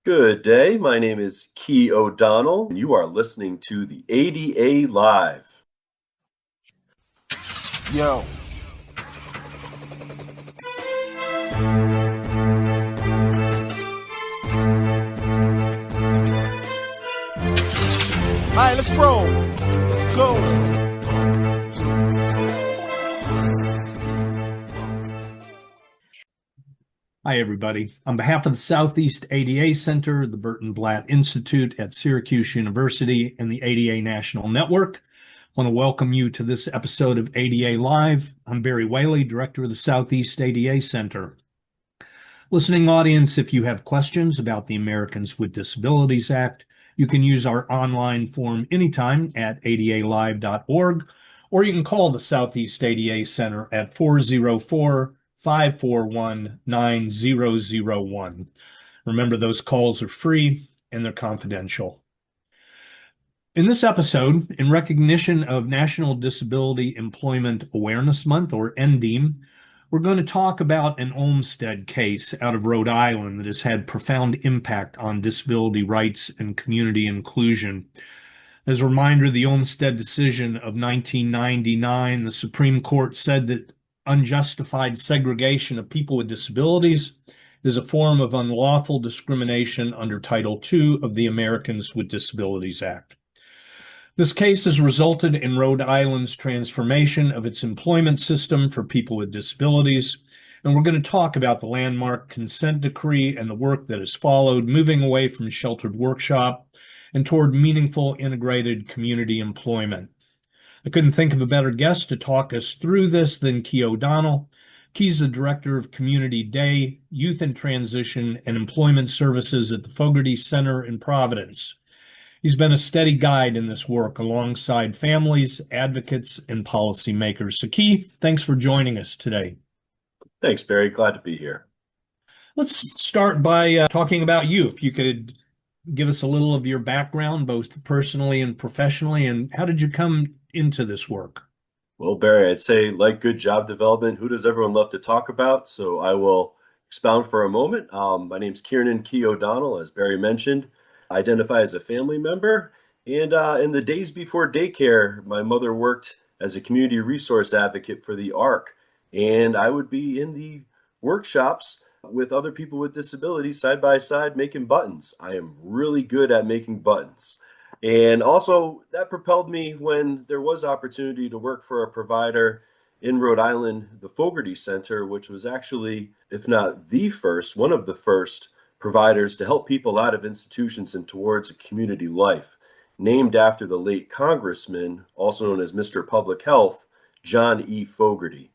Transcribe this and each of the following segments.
Good day. My name is Key O'Donnell, and you are listening to the ADA Live. Yo. All right, let's roll. Let's go. Hi, everybody. On behalf of the Southeast ADA Center, the Burton Blatt Institute at Syracuse University, and the ADA National Network, I want to welcome you to this episode of ADA Live. I'm Barry Whaley, Director of the Southeast ADA Center. Listening audience, if you have questions about the Americans with Disabilities Act, you can use our online form anytime at adalive.org, or you can call the Southeast ADA Center at 404-541-9001. Remember, those calls are free and they're confidential. In this episode, in recognition of National Disability Employment Awareness Month, or NDEAM, we're going to talk about an Olmstead case out of Rhode Island that has had profound impact on disability rights and community inclusion. As a reminder, the Olmstead decision of 1999, the Supreme Court said that unjustified segregation of people with disabilities is a form of unlawful discrimination under Title II of the Americans with Disabilities Act. This case has resulted in Rhode Island's transformation of its employment system for people with disabilities, and we're going to talk about the landmark consent decree and the work that has followed, moving away from sheltered workshop and toward meaningful integrated community employment. I couldn't think of a better guest to talk us through this than Key O'Donnell. Key's the Director of Community Day, Youth and Transition, and Employment Services at the Fogarty Center in Providence. He's been a steady guide in this work alongside families, advocates, and policymakers. So, Key, thanks for joining us today. Thanks, Barry. Glad to be here. Let's start by talking about you. If you could give us a little of your background, both personally and professionally, and how did you come into this work? Well, Barry, I'd say, like good job development, who does everyone love to talk about? So I will expound for a moment. My name's Kiernan Key O'Donnell, as Barry mentioned. I identify as a family member. And in the days before daycare, my mother worked as a community resource advocate for the ARC. And I would be in the workshops with other people with disabilities side by side making buttons. I am really good at making buttons. And also that propelled me when there was opportunity to work for a provider in Rhode Island, the Fogarty Center, which was actually, if not the first, one of the first providers to help people out of institutions and towards a community life, named after the late Congressman, also known as Mr. Public Health, John E. Fogarty.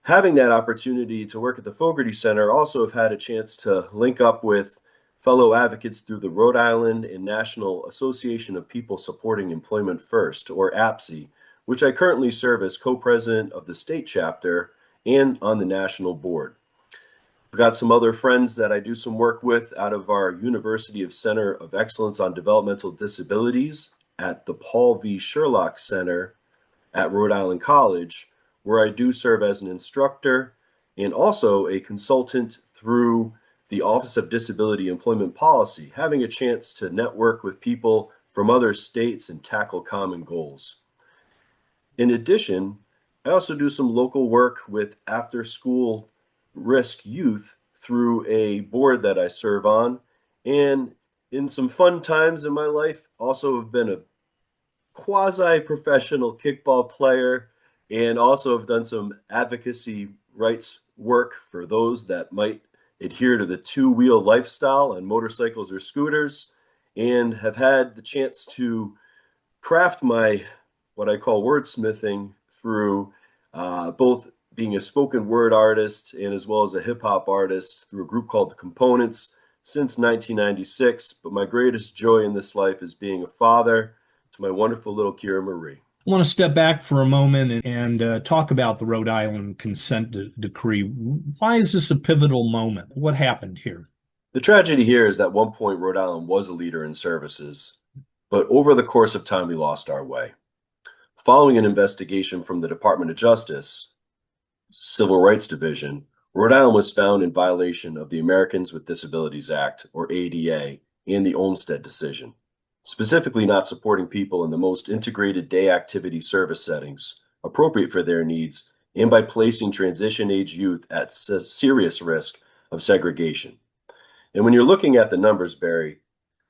Having that opportunity to work at the Fogarty Center, also have had a chance to link up with fellow advocates through the Rhode Island and National Association of People Supporting Employment First, or APSE, which I currently serve as co-president of the state chapter and on the national board. I've got some other friends that I do some work with out of our University of Center of Excellence on Developmental Disabilities at the Paul V. Sherlock Center at Rhode Island College, where I do serve as an instructor and also a consultant through the Office of Disability Employment Policy, having a chance to network with people from other states and tackle common goals. In addition, I also do some local work with after-school risk youth through a board that I serve on, and in some fun times in my life, also have been a quasi-professional kickball player, and also have done some advocacy rights work for those that might adhere to the two-wheel lifestyle on motorcycles or scooters, and have had the chance to craft my, what I call wordsmithing, through both being a spoken word artist and as well as a hip hop artist through a group called The Components since 1996. But my greatest joy in this life is being a father to my wonderful little Kira Marie. I want to step back for a moment and talk about the Rhode Island consent decree. Why is this a pivotal moment? What happened here? The tragedy here is that at one point Rhode Island was a leader in services, but over the course of time we lost our way. Following an investigation from the Department of Justice, Civil Rights Division, Rhode Island was found in violation of the Americans with Disabilities Act, or ADA, and the Olmstead decision, specifically not supporting people in the most integrated day activity service settings appropriate for their needs, and by placing transition age youth at serious risk of segregation. And when you're looking at the numbers, Barry,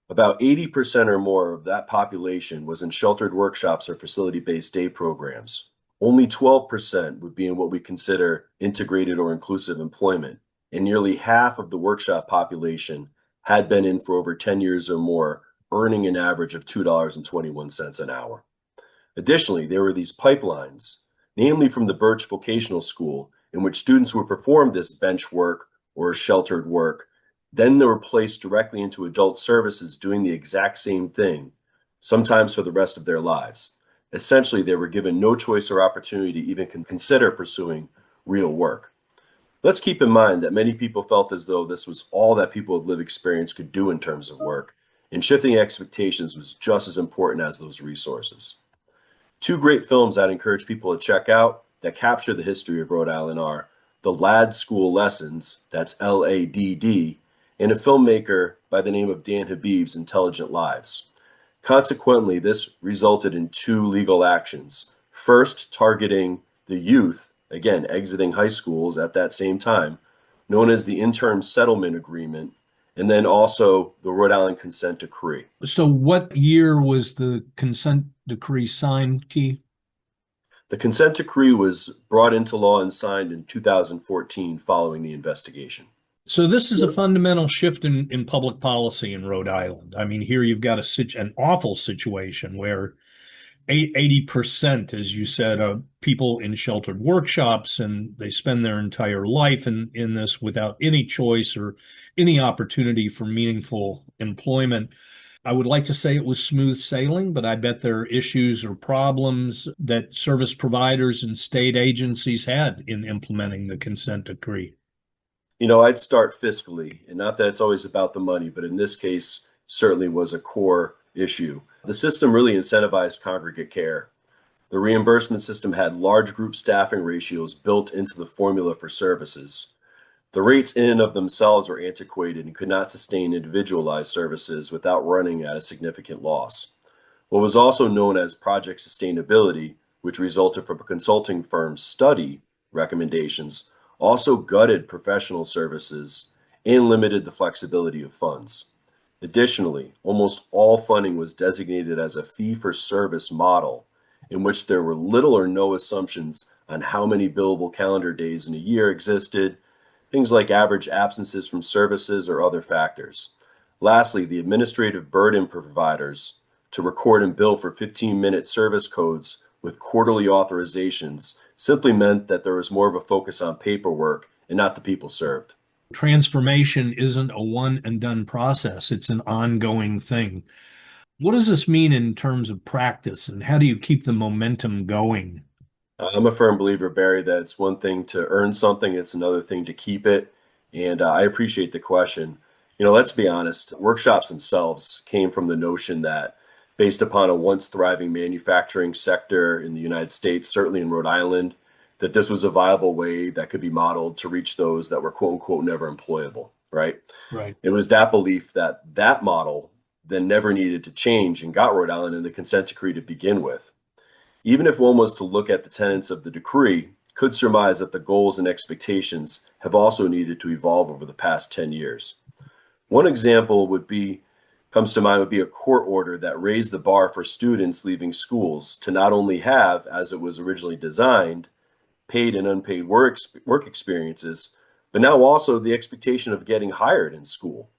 about 80% or more of that population was in sheltered workshops or facility-based day programs. Only 12% would be in what we consider integrated or inclusive employment, and nearly half of the workshop population had been in for over 10 years or more, earning an average of $2.21 an hour. Additionally, there were these pipelines, namely from the Birch Vocational School, in which students would perform this bench work or sheltered work. Then they were placed directly into adult services doing the exact same thing, sometimes for the rest of their lives. Essentially, they were given no choice or opportunity to even consider pursuing real work. Let's keep in mind that many people felt as though this was all that people with lived experience could do in terms of work, and shifting expectations was just as important as those resources. Two great films I'd encourage people to check out that capture the history of Rhode Island are The Ladd School Lessons, that's LADD, and a filmmaker by the name of Dan Habib's Intelligent Lives. Consequently, this resulted in two legal actions. First, targeting the youth, again, exiting high schools at that same time, known as the Interim Settlement Agreement, and then also the Rhode Island Consent Decree. So what year was the consent decree signed, Key? The consent decree was brought into law and signed in 2014 following the investigation. So this is a fundamental shift in public policy in Rhode Island. I mean, here you've got an awful situation where 80%, as you said, of people in sheltered workshops, and they spend their entire life in this without any choice or any opportunity for meaningful employment. I would like to say it was smooth sailing, but I bet there are issues or problems that service providers and state agencies had in implementing the consent decree. I'd start fiscally, and not that it's always about the money, but in this case, certainly was a core issue. The system really incentivized congregate care. The reimbursement system had large group staffing ratios built into the formula for services. The rates in and of themselves were antiquated and could not sustain individualized services without running at a significant loss. What was also known as project sustainability, which resulted from a consulting firm's study recommendations, also gutted professional services and limited the flexibility of funds. Additionally, almost all funding was designated as a fee-for-service model in which there were little or no assumptions on how many billable calendar days in a year existed, things like average absences from services or other factors. Lastly, the administrative burden for providers to record and bill for 15-minute service codes with quarterly authorizations simply meant that there was more of a focus on paperwork and not the people served. Transformation isn't a one and done process, it's an ongoing thing. What does this mean in terms of practice, and how do you keep the momentum going? I'm a firm believer, Barry, that it's one thing to earn something, it's another thing to keep it. And I appreciate the question. Let's be honest, workshops themselves came from the notion that based upon a once thriving manufacturing sector in the United States, certainly in Rhode Island, that this was a viable way that could be modeled to reach those that were quote unquote never employable, right? Right. It was that belief that that model then never needed to change and got Rhode Island in the consent decree to begin with. Even if one was to look at the tenets of the decree, could surmise that the goals and expectations have also needed to evolve over the past 10 years. One example comes to mind would be a court order that raised the bar for students leaving schools to not only have, as it was originally designed, paid and unpaid work experiences, but now also the expectation of getting hired in school,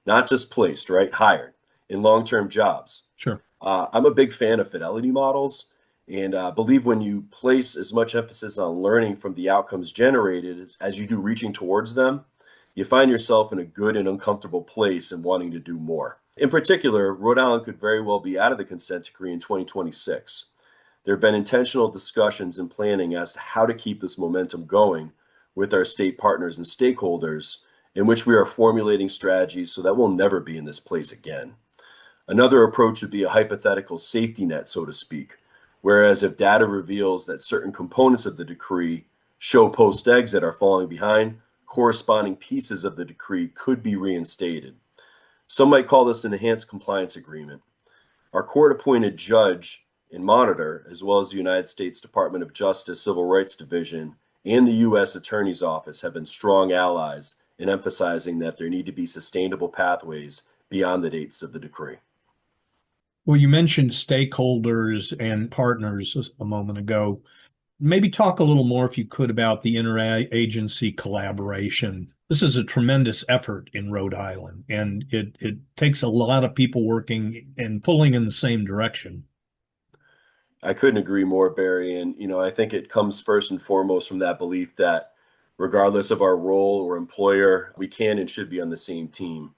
not just placed, right? Hired in long-term jobs. Sure. I'm a big fan of fidelity models and believe when you place as much emphasis on learning from the outcomes generated as you do reaching towards them, you find yourself in a good and uncomfortable place and wanting to do more. In particular, Rhode Island could very well be out of the consent decree in 2026. There have been intentional discussions and planning as to how to keep this momentum going with our state partners and stakeholders, in which we are formulating strategies so that we'll never be in this place again. Another approach would be a hypothetical safety net, so to speak, whereas if data reveals that certain components of the decree show post-exit are falling behind, corresponding pieces of the decree could be reinstated. Some might call this an enhanced compliance agreement. Our court-appointed judge and monitor, as well as the United States Department of Justice Civil Rights Division and the U.S. Attorney's Office, have been strong allies in emphasizing that there need to be sustainable pathways beyond the dates of the decree. Well, you mentioned stakeholders and partners a moment ago. Maybe talk a little more, if you could, about the interagency collaboration. This is a tremendous effort in Rhode Island, and it takes a lot of people working and pulling in the same direction. I couldn't agree more, Barry. And, I think it comes first and foremost from that belief that regardless of our role or employer, we can and should be on the same team.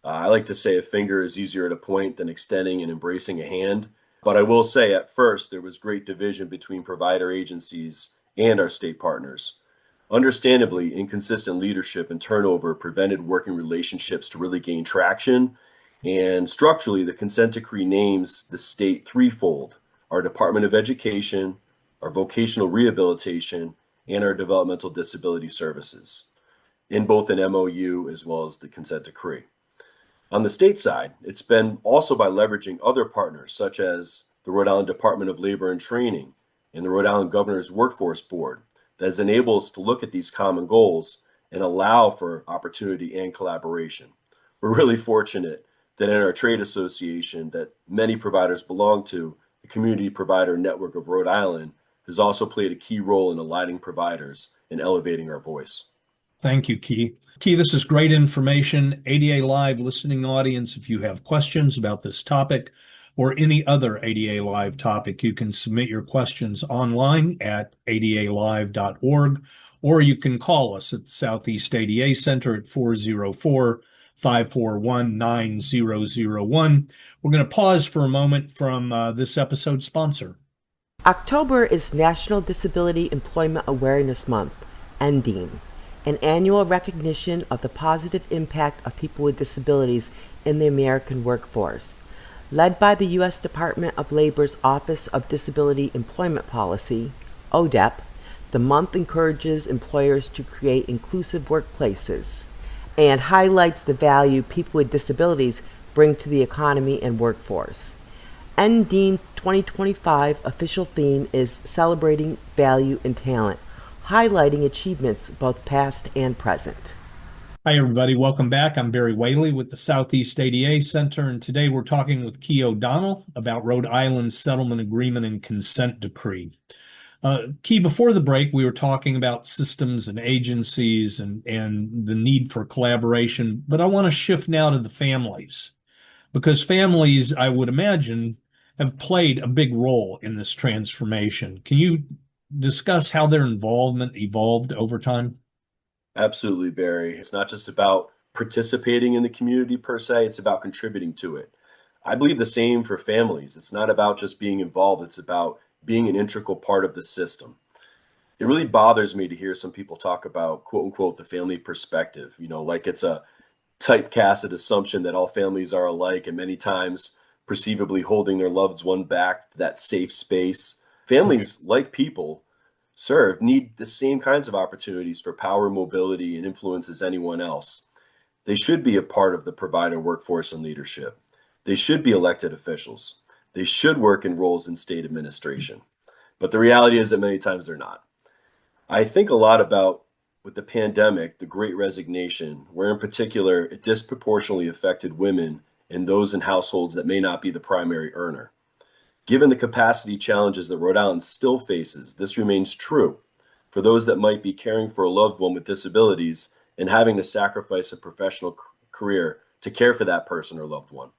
I like to say a finger is easier to point than extending and embracing a hand. But I will say at first, there was great division between provider agencies and our state partners. Understandably, inconsistent leadership and turnover prevented working relationships to really gain traction. And structurally, the consent decree names the state threefold: our Department of Education, our Vocational Rehabilitation, and our Developmental Disability Services, in both an MOU as well as the consent decree. On the state side, it's been also by leveraging other partners such as the Rhode Island Department of Labor and Training and the Rhode Island Governor's Workforce Board that has enabled us to look at these common goals and allow for opportunity and collaboration. We're really fortunate that in our trade association that many providers belong to, the Community Provider Network of Rhode Island has also played a key role in aligning providers and elevating our voice. Thank you, Key. Key, this is great information. ADA Live listening audience, if you have questions about this topic or any other ADA Live topic, you can submit your questions online at adalive.org, or you can call us at the Southeast ADA Center at 404-541-9001. We're going to pause for a moment from this episode's sponsor. October is National Disability Employment Awareness Month, NDEAM, an annual recognition of the positive impact of people with disabilities in the American workforce. Led by the U.S. Department of Labor's Office of Disability Employment Policy, ODEP, the month encourages employers to create inclusive workplaces and highlights the value people with disabilities bring to the economy and workforce. NDEAM 2025 official theme is Celebrating Value and Talent, highlighting achievements both past and present. Hi, everybody. Welcome back. I'm Barry Whaley with the Southeast ADA Center, and today we're talking with Key O'Donnell about Rhode Island's settlement agreement and consent decree. Key, before the break, we were talking about systems and agencies and the need for collaboration, but I want to shift now to the families, because families, I would imagine, have played a big role in this transformation. Can you discuss how their involvement evolved over time? Absolutely, Barry. It's not just about participating in the community per se, it's about contributing to it. I believe the same for families. It's not about just being involved, it's about being an integral part of the system. It really bothers me to hear some people talk about, quote unquote, the family perspective, like it's a typecasted assumption that all families are alike, and many times perceivably holding their loved one back, that safe space. Families, like people serve, need the same kinds of opportunities for power, mobility, and influence as anyone else. They should be a part of the provider workforce and leadership. They should be elected officials. They should work in roles in state administration. But the reality is that many times they're not. I think a lot about, with the pandemic, the Great Resignation, where in particular it disproportionately affected women and those in households that may not be the primary earner. Given the capacity challenges that Rhode Island still faces, this remains true for those that might be caring for a loved one with disabilities and having to sacrifice a professional career to care for that person or loved one.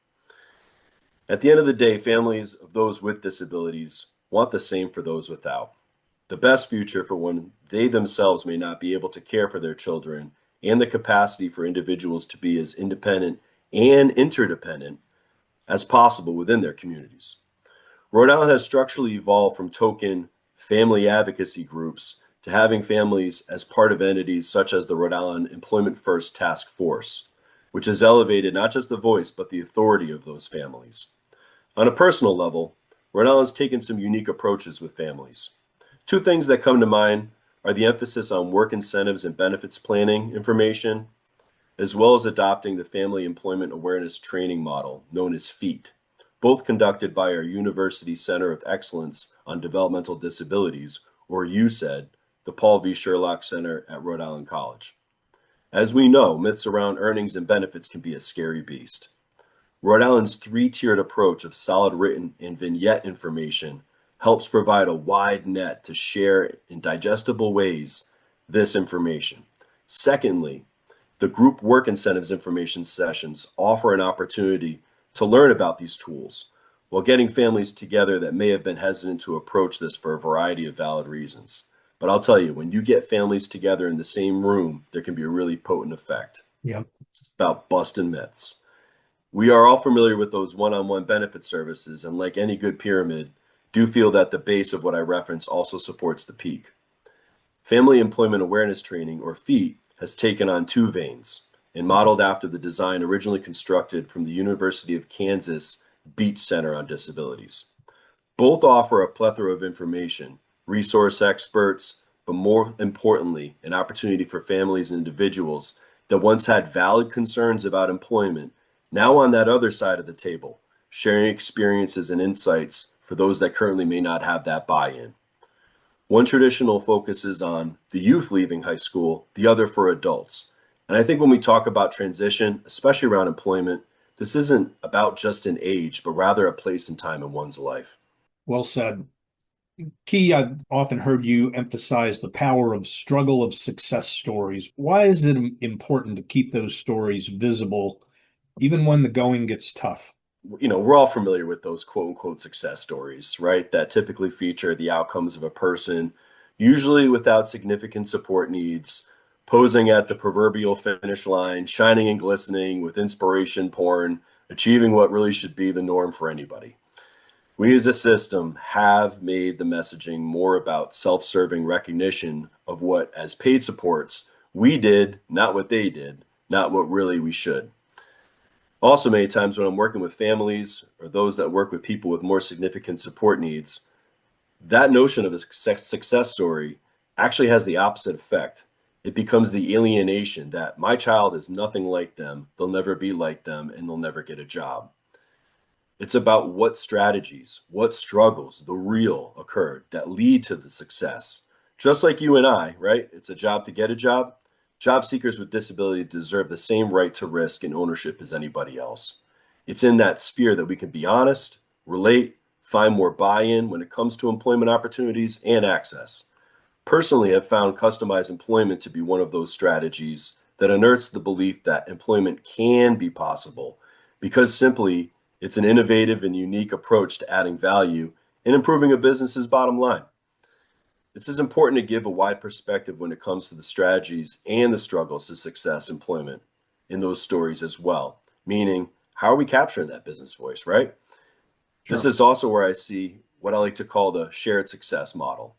At the end of the day, families of those with disabilities want the same for those without. The best future for when they themselves may not be able to care for their children, and the capacity for individuals to be as independent and interdependent as possible within their communities. Rhode Island has structurally evolved from token family advocacy groups to having families as part of entities such as the Rhode Island Employment First Task Force, which has elevated not just the voice, but the authority of those families. On a personal level, Rhode Island's taken some unique approaches with families. Two things that come to mind are the emphasis on work incentives and benefits planning information, as well as adopting the Family Employment Awareness Training Model, known as FEAT, both conducted by our University Center of Excellence on Developmental Disabilities, or UCED, the Paul V. Sherlock Center at Rhode Island College. As we know, myths around earnings and benefits can be a scary beast. Rhode Island's three-tiered approach of solid written and vignette information helps provide a wide net to share in digestible ways this information. Secondly, the group work incentives information sessions offer an opportunity to learn about these tools while getting families together that may have been hesitant to approach this for a variety of valid reasons. But I'll tell you, when you get families together in the same room, there can be a really potent effect. Yep. It's about busting myths. We are all familiar with those one-on-one benefit services, and like any good pyramid, do feel that the base of what I reference also supports the peak. Family Employment Awareness Training, or FEAT, has taken on two veins and modeled after the design originally constructed from the University of Kansas Beach Center on Disabilities. Both offer a plethora of information, resource experts, but more importantly, an opportunity for families and individuals that once had valid concerns about employment, now on that other side of the table, sharing experiences and insights for those that currently may not have that buy-in. One traditional focuses on the youth leaving high school, the other for adults. And I think when we talk about transition, especially around employment, this isn't about just an age, but rather a place and time in one's life. Well said. Key, I've often heard you emphasize the power of struggle of success stories. Why is it important to keep those stories visible, even when the going gets tough? We're all familiar with those quote unquote success stories, right? That typically feature the outcomes of a person, usually without significant support needs, posing at the proverbial finish line, shining and glistening with inspiration porn, achieving what really should be the norm for anybody. We as a system have made the messaging more about self-serving recognition of what, as paid supports, we did, not what they did, not what really we should. Also, many times when I'm working with families or those that work with people with more significant support needs, that notion of a success story actually has the opposite effect. It becomes the alienation that my child is nothing like them, they'll never be like them, and they'll never get a job. It's about what strategies, what struggles, the real occurred that lead to the success. Just like you and I, right? It's a job to get a job. Job seekers with disability deserve the same right to risk and ownership as anybody else. It's in that sphere that we can be honest, relate, find more buy-in when it comes to employment opportunities and access. Personally, I've found customized employment to be one of those strategies that unearths the belief that employment can be possible because simply it's an innovative and unique approach to adding value and improving a business's bottom line. It's as important to give a wide perspective when it comes to the strategies and the struggles to success employment in those stories as well. Meaning, how are we capturing that business voice, right? Sure. This is also where I see what I like to call the shared success model,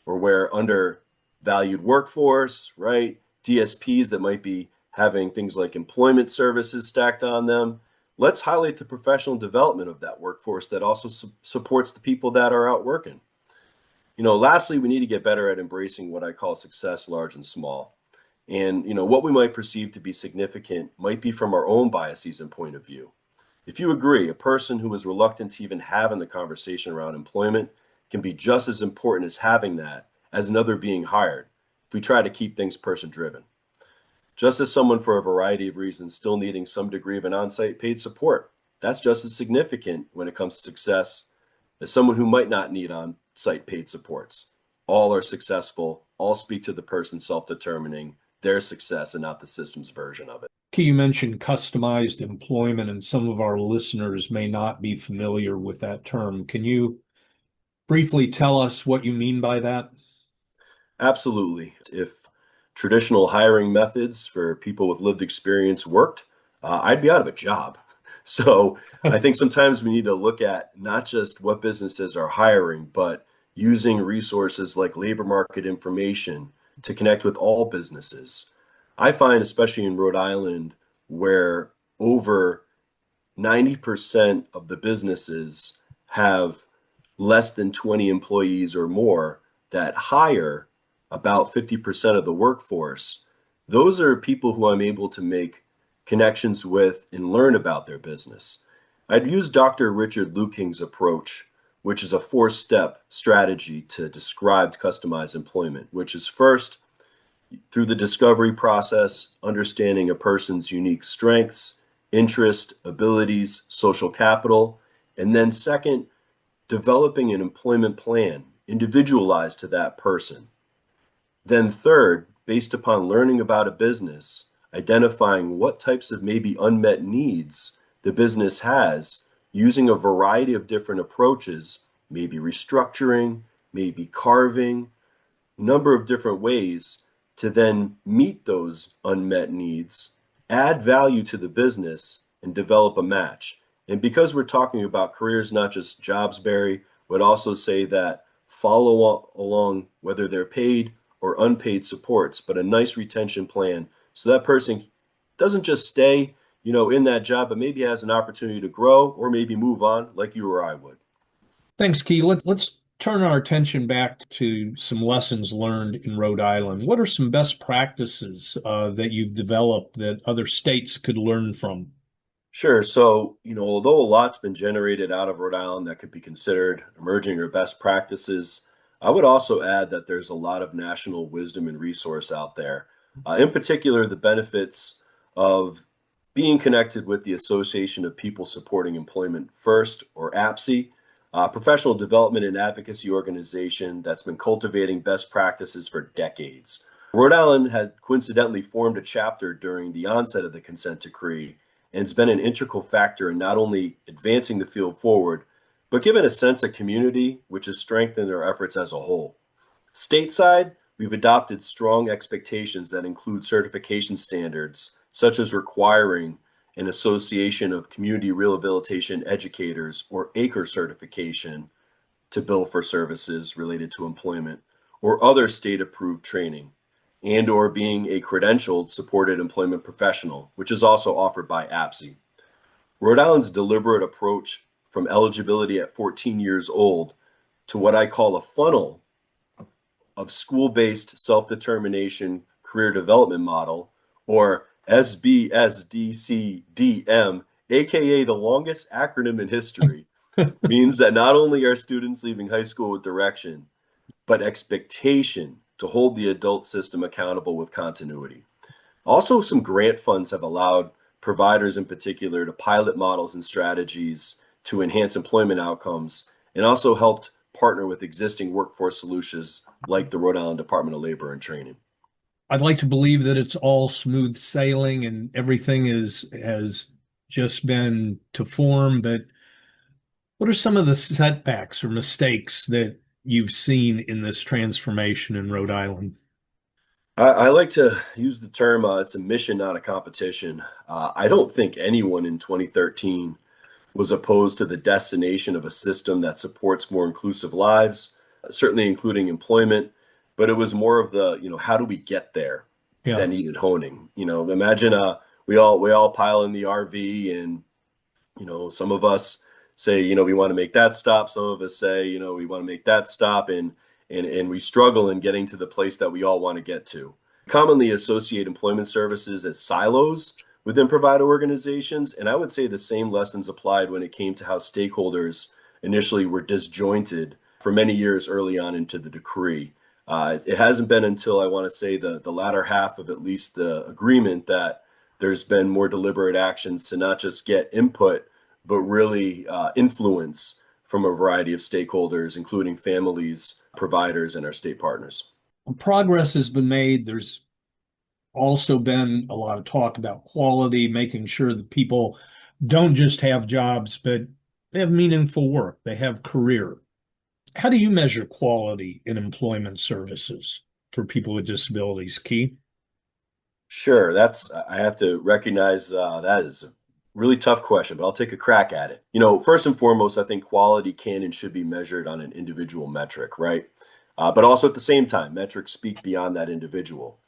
or where under valued workforce, right, DSPs that might be having things like employment services stacked on them, let's highlight the professional development of that workforce that also supports the people that are out working. Lastly, we need to get better at embracing what I call success, large and small. And, what we might perceive to be significant might be from our own biases and point of view. If you agree, a person who is reluctant to even having the conversation around employment can be just as important as having that as another being hired if we try to keep things person-driven. Just as someone for a variety of reasons still needing some degree of an on-site paid support, that's just as significant when it comes to success as someone who might not need on-site paid supports. All are successful, all speak to the person self-determining their success and not the system's version of it. You mentioned customized employment, and some of our listeners may not be familiar with that term. Can you briefly tell us what you mean by that? Absolutely. If traditional hiring methods for people with lived experience worked, I'd be out of a job. So I think sometimes we need to look at not just what businesses are hiring, but using resources like labor market information to connect with all businesses. I find, especially in Rhode Island, where over 90% of the businesses have less than 20 employees or more that hire about 50% of the workforce, those are people who I'm able to make connections with and learn about their business. I'd use Dr. Richard Luking's approach, which is a four-step strategy to describe customized employment, which is first, through the discovery process, understanding a person's unique strengths, interests, abilities, social capital, and then second, developing an employment plan individualized to that person. Then third, based upon learning about a business, identifying what types of maybe unmet needs the business has, using a variety of different approaches, maybe restructuring, maybe carving, number of different ways to then meet those unmet needs, add value to the business, and develop a match. And because we're talking about careers, not just jobs, Barry, would also say that follow along, whether they're paid or unpaid supports, but a nice retention plan so that person doesn't just stay, in that job, but maybe has an opportunity to grow or maybe move on like you or I would. Thanks, Key. Let's turn our attention back to some lessons learned in Rhode Island. What are some best practices that you've developed that other states could learn from? Sure. So, although a lot's been generated out of Rhode Island that could be considered emerging or best practices, I would also add that there's a lot of national wisdom and resource out there. In particular, the benefits of being connected with the Association of People Supporting Employment First, or APSE, professional development and advocacy organization that's been cultivating best practices for decades. Rhode Island had coincidentally formed a chapter during the onset of the consent decree and it's been an integral factor in not only advancing the field forward, but given a sense of community, which has strengthened our efforts as a whole. Stateside, we've adopted strong expectations that include certification standards, such as requiring an Association of Community Rehabilitation Educators, or ACRE certification, to bill for services related to employment, or other state-approved training, and or being a credentialed supported employment professional, which is also offered by APSE. Rhode Island's deliberate approach from eligibility at 14 years old to what I call a funnel of school-based self-determination career development model, or SBSDCDM, aka the longest acronym in history, means that not only are students leaving high school with direction, but expectation to hold the adult system accountable with continuity. Also, some grant funds have allowed providers in particular to pilot models and strategies to enhance employment outcomes, and also helped partner with existing workforce solutions like the Rhode Island Department of Labor and Training. I'd like to believe that it's all smooth sailing and everything has just been to form, but what are some of the setbacks or mistakes that you've seen in this transformation in Rhode Island? I like to use the term, it's a mission, not a competition. I don't think anyone in 2013 was opposed to the destination of a system that supports more inclusive lives, certainly including employment, but it was more of the, how do we get there Yeah. that needed honing. Imagine we all pile in the RV and, some of us say, we want to make that stop. Some of us say, we want to make that stop, and we struggle in getting to the place that we all want to get to. Commonly associate employment services as silos within provider organizations, and I would say the same lessons applied when it came to how stakeholders initially were disjointed for many years early on into the decree. It hasn't been until I want to say the latter half of at least the agreement that there's been more deliberate actions to not just get input, but really influence from a variety of stakeholders, including families, providers, and our state partners. Progress has been made. There's also been a lot of talk about quality, making sure that people don't just have jobs, but they have meaningful work, they have career. How do you measure quality in employment services for people with disabilities, Key? Sure, I have to recognize that is a really tough question, but I'll take a crack at it. First and foremost, I think quality can and should be measured on an individual metric, right? But also at the same time, metrics speak beyond that individual.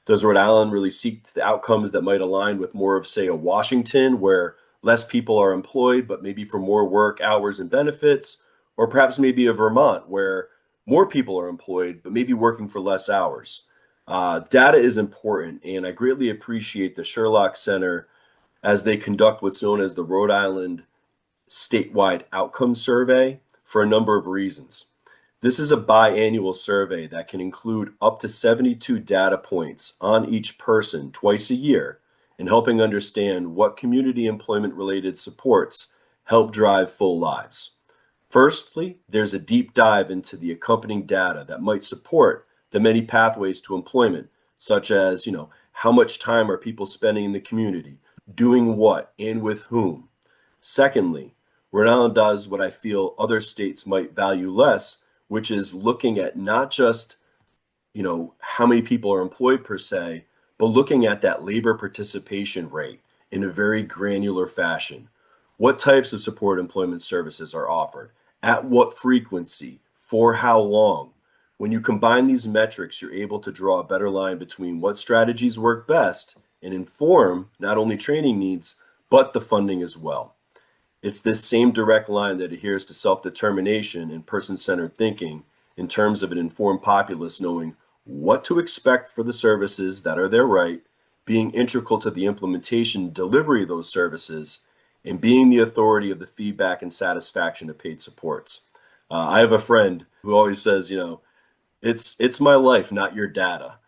Does Rhode Island really seek the outcomes that might align with more of, say, a Washington, where less people are employed, but maybe for more work, hours, and benefits? Or perhaps maybe a Vermont, where more people are employed, but maybe working for less hours. Data is important, and I greatly appreciate the Sherlock Center as they conduct what's known as the Rhode Island statewide outcome survey for a number of reasons. This is a biannual survey that can include up to 72 data points on each person twice a year in helping understand what community employment related supports help drive full lives. Firstly, there's a deep dive into the accompanying data that might support the many pathways to employment, such as, how much time are people spending in the community, doing what, and with whom. Secondly, Rhode Island does what I feel other states might value less, which is looking at not just, how many people are employed per se, but looking at that labor participation rate in a very granular fashion. What types of support employment services are offered? At what frequency? For how long? When you combine these metrics, you're able to draw a better line between what strategies work best and inform not only training needs, but the funding as well. It's this same direct line that adheres to self-determination and person-centered thinking in terms of an informed populace knowing what to expect for the services that are their right, being integral to the implementation and delivery of those services, and being the authority of the feedback and satisfaction of paid supports. I have a friend who always says, it's my life, not your data.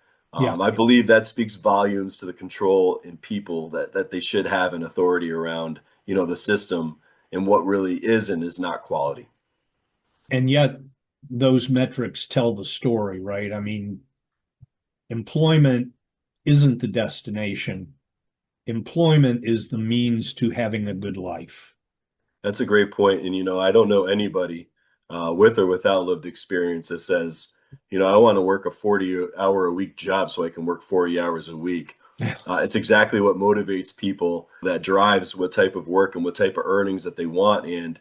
Yeah. I believe that speaks volumes to the control in people that they should have an authority around, the system and what really is and is not quality. And yet those metrics tell the story, right? I mean, employment isn't the destination. Employment is the means to having a good life. That's a great point. And, I don't know anybody with or without lived experience that says, I want to work a 40-hour a week job so I can work 40 hours a week. It's exactly what motivates people, that drives what type of work and what type of earnings that they want. And,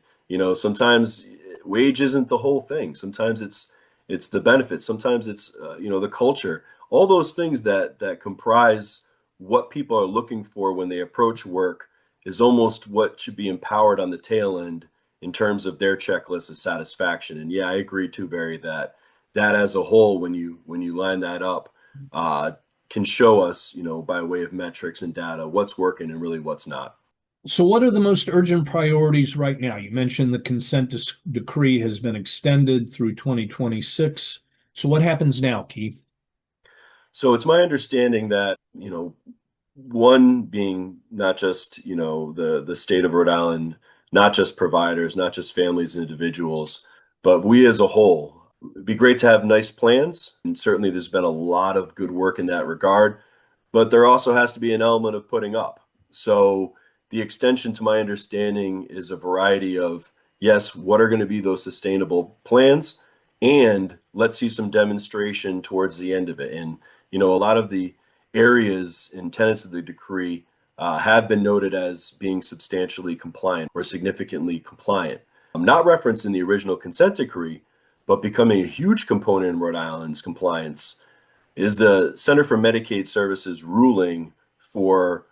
sometimes wage isn't the whole thing. Sometimes it's the benefits. Sometimes it's, the culture, all those things that comprise what people are looking for when they approach work is almost what should be empowered on the tail end in terms of their checklist of satisfaction. And yeah, I agree too, Barry, that as a whole, when you line that up, can show us, by way of metrics and data, what's working and really what's not. So, what are the most urgent priorities right now? You mentioned the consent decree has been extended through 2026. So, what happens now, Keith? So it's my understanding that, one being not just, the state of Rhode Island, not just providers, not just families and individuals, but we as a whole. It'd be great to have nice plans, and certainly there's been a lot of good work in that regard, but there also has to be an element of putting up. So the extension, to my understanding, is a variety of, yes, what are going to be those sustainable plans, and let's see some demonstration towards the end of it. And a lot of the areas and tenets of the decree have been noted as being substantially compliant or significantly compliant. Not referenced in the original consent decree, but becoming a huge component in Rhode Island's compliance is the Center for Medicaid Services ruling for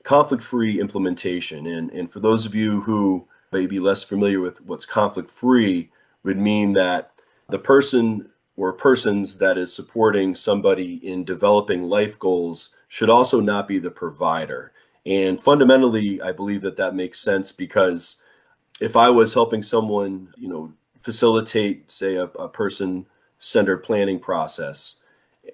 conflict-free implementation. And for those of you who may be less familiar with what's conflict-free, would mean that the person or persons that is supporting somebody in developing life goals should also not be the provider. And fundamentally, I believe that makes sense, because if I was helping someone, facilitate, say, a person-centered planning process,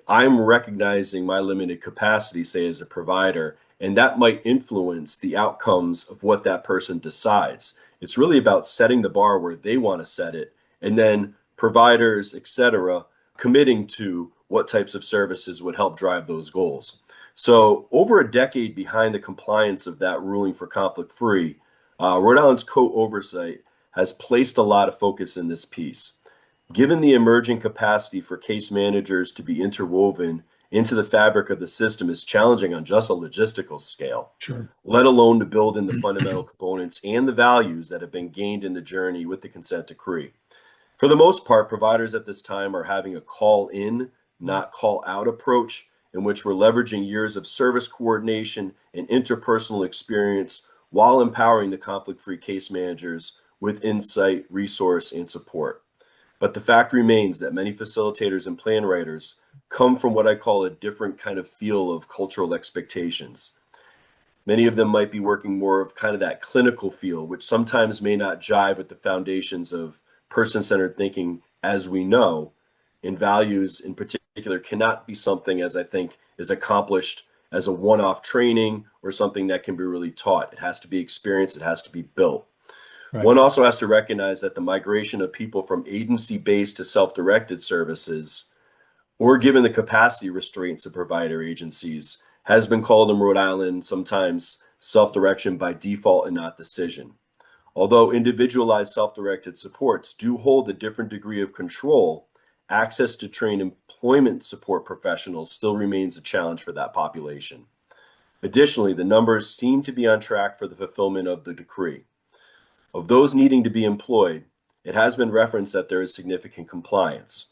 I'm recognizing my limited capacity, say, as a provider, and that might influence the outcomes of what that person decides. It's really about setting the bar where they want to set it, and then providers, et cetera, committing to what types of services would help drive those goals. So over a decade behind the compliance of that ruling for conflict-free, Rhode Island's co-oversight has placed a lot of focus in this piece. Given the emerging capacity for case managers to be interwoven into the fabric of the system is challenging on just a logistical scale, Sure. let alone to build in the fundamental components and the values that have been gained in the journey with the consent decree. For the most part, providers at this time are having a call in, not call out approach, in which we're leveraging years of service coordination and interpersonal experience while empowering the conflict-free case managers with insight, resource, and support. But the fact remains that many facilitators and plan writers come from what I call a different kind of feel of cultural expectations. Many of them might be working more of kind of that clinical feel, which sometimes may not jive with the foundations of person-centered thinking as we know, and values in particular cannot be something, as I think, is accomplished as a one-off training or something that can be really taught. It has to be experienced, it has to be built. Right. One also has to recognize that the migration of people from agency-based to self-directed services, or given the capacity restraints of provider agencies, has been called in Rhode Island sometimes self-direction by default and not decision. Although individualized self-directed supports do hold a different degree of control, access to trained employment support professionals still remains a challenge for that population. Additionally, the numbers seem to be on track for the fulfillment of the decree. Of those needing to be employed, it has been referenced that there is significant compliance.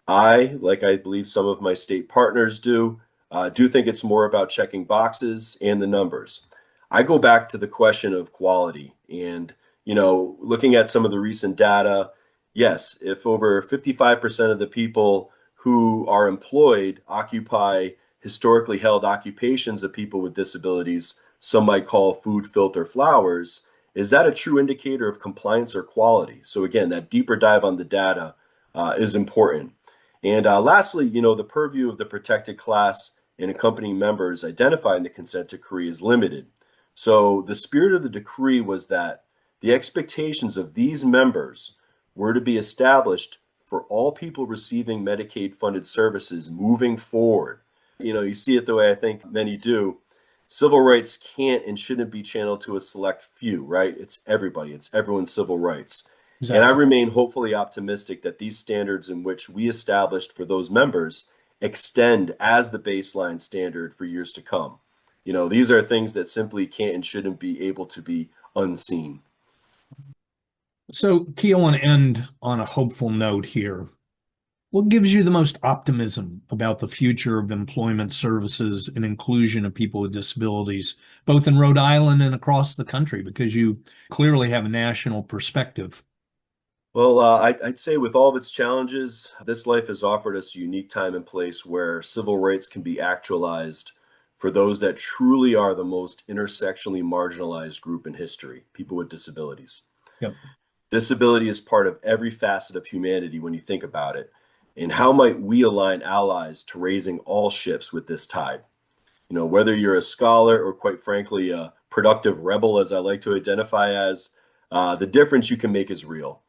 Like I believe some of my state partners do think it's more about checking boxes and the numbers. I go back to the question of quality and, looking at some of the recent data, yes, if over 55% of the people who are employed occupy historically held occupations of people with disabilities, some might call food, filth, or flowers, is that a true indicator of compliance or quality? So again, that deeper dive on the data is important. And lastly, the purview of the protected class and accompanying members identified in the consent decree is limited. So the spirit of the decree was that the expectations of these members were to be established for all people receiving Medicaid funded services moving forward. You see it the way I think many do. Civil rights can't and shouldn't be channeled to a select few, right? It's everybody, it's everyone's civil rights. And I Exactly. remain hopefully optimistic that these standards in which we established for those members extend as the baseline standard for years to come. These are things that simply can't and shouldn't be able to be unseen. So, Key, I want to end on a hopeful note here. What gives you the most optimism about the future of employment services and inclusion of people with disabilities, both in Rhode Island and across the country? Because you clearly have a national perspective. Well, I'd say with all of its challenges, this life has offered us a unique time and place where civil rights can be actualized for those that truly are the most intersectionally marginalized group in history, people with disabilities. Yep. Disability is part of every facet of humanity when you think about it. And how might we align allies to raising all ships with this tide? Whether you're a scholar or quite frankly, a productive rebel, as I like to identify as, the difference you can make is real.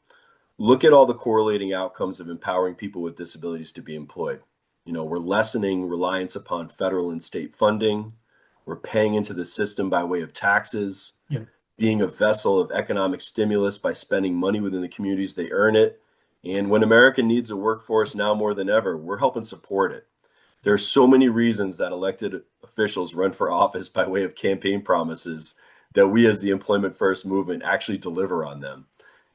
Look at all the correlating outcomes of empowering people with disabilities to be employed. We're lessening reliance upon federal and state funding. We're paying into the system by way of taxes, Yep. being a vessel of economic stimulus by spending money within the communities they earn it. And when America needs a workforce now more than ever, we're helping support it. There are so many reasons that elected officials run for office by way of campaign promises that we as the Employment First movement actually deliver on them.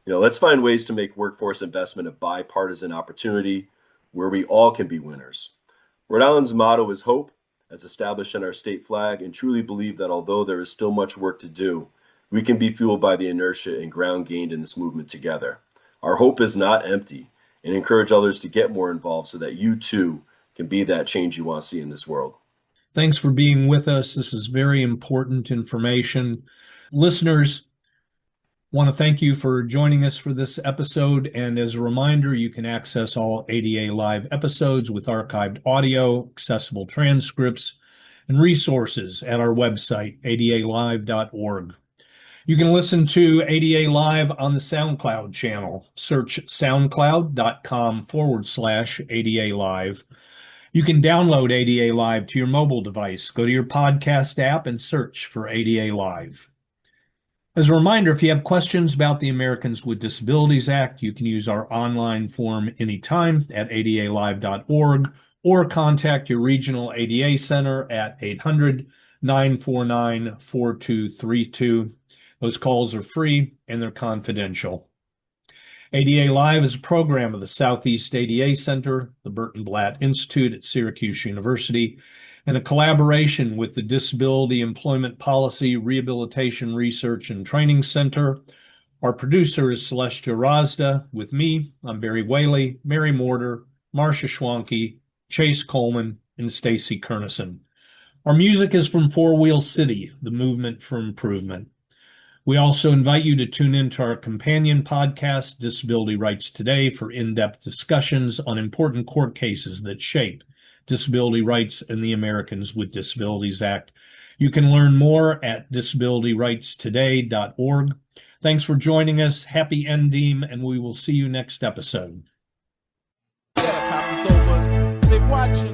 Let's find ways to make workforce investment a bipartisan opportunity where we all can be winners. Rhode Island's motto is hope, as established in our state flag, and truly believe that although there is still much work to do, we can be fueled by the inertia and ground gained in this movement together. Our hope is not empty, and encourage others to get more involved so that you too can be that change you want to see in this world. Thanks for being with us. This is very important information. Listeners, want to thank you for joining us for this episode. And as a reminder, you can access all ADA Live episodes with archived audio, accessible transcripts, and resources at our website, adalive.org. You can listen to ADA Live on the SoundCloud channel. Search soundcloud.com/ADA Live. You can download ADA Live to your mobile device. Go to your podcast app and search for ADA Live. As a reminder, if you have questions about the Americans with Disabilities Act, you can use our online form anytime at adalive.org or contact your regional ADA center at 800-949-4232. Those calls are free and they're confidential. ADA Live is a program of the Southeast ADA Center, the Burton Blatt Institute at Syracuse University, and a collaboration with the Disability Employment Policy Rehabilitation Research and Training Center, Our producer is Celestia Razda. With me, I'm Barry Whaley, Mary Mortar, Marcia Schwanke, Chase Coleman, and Stacy Kernison. Our music is from Four Wheel City, the movement for improvement. We also invite you to tune into our companion podcast, Disability Rights Today, for in-depth discussions on important court cases that shape disability rights and the Americans with Disabilities Act. You can learn more at disabilityrightstoday.org. Thanks for joining us. Happy NDEAM, and we will see you next episode. Helicopters over us. They watching.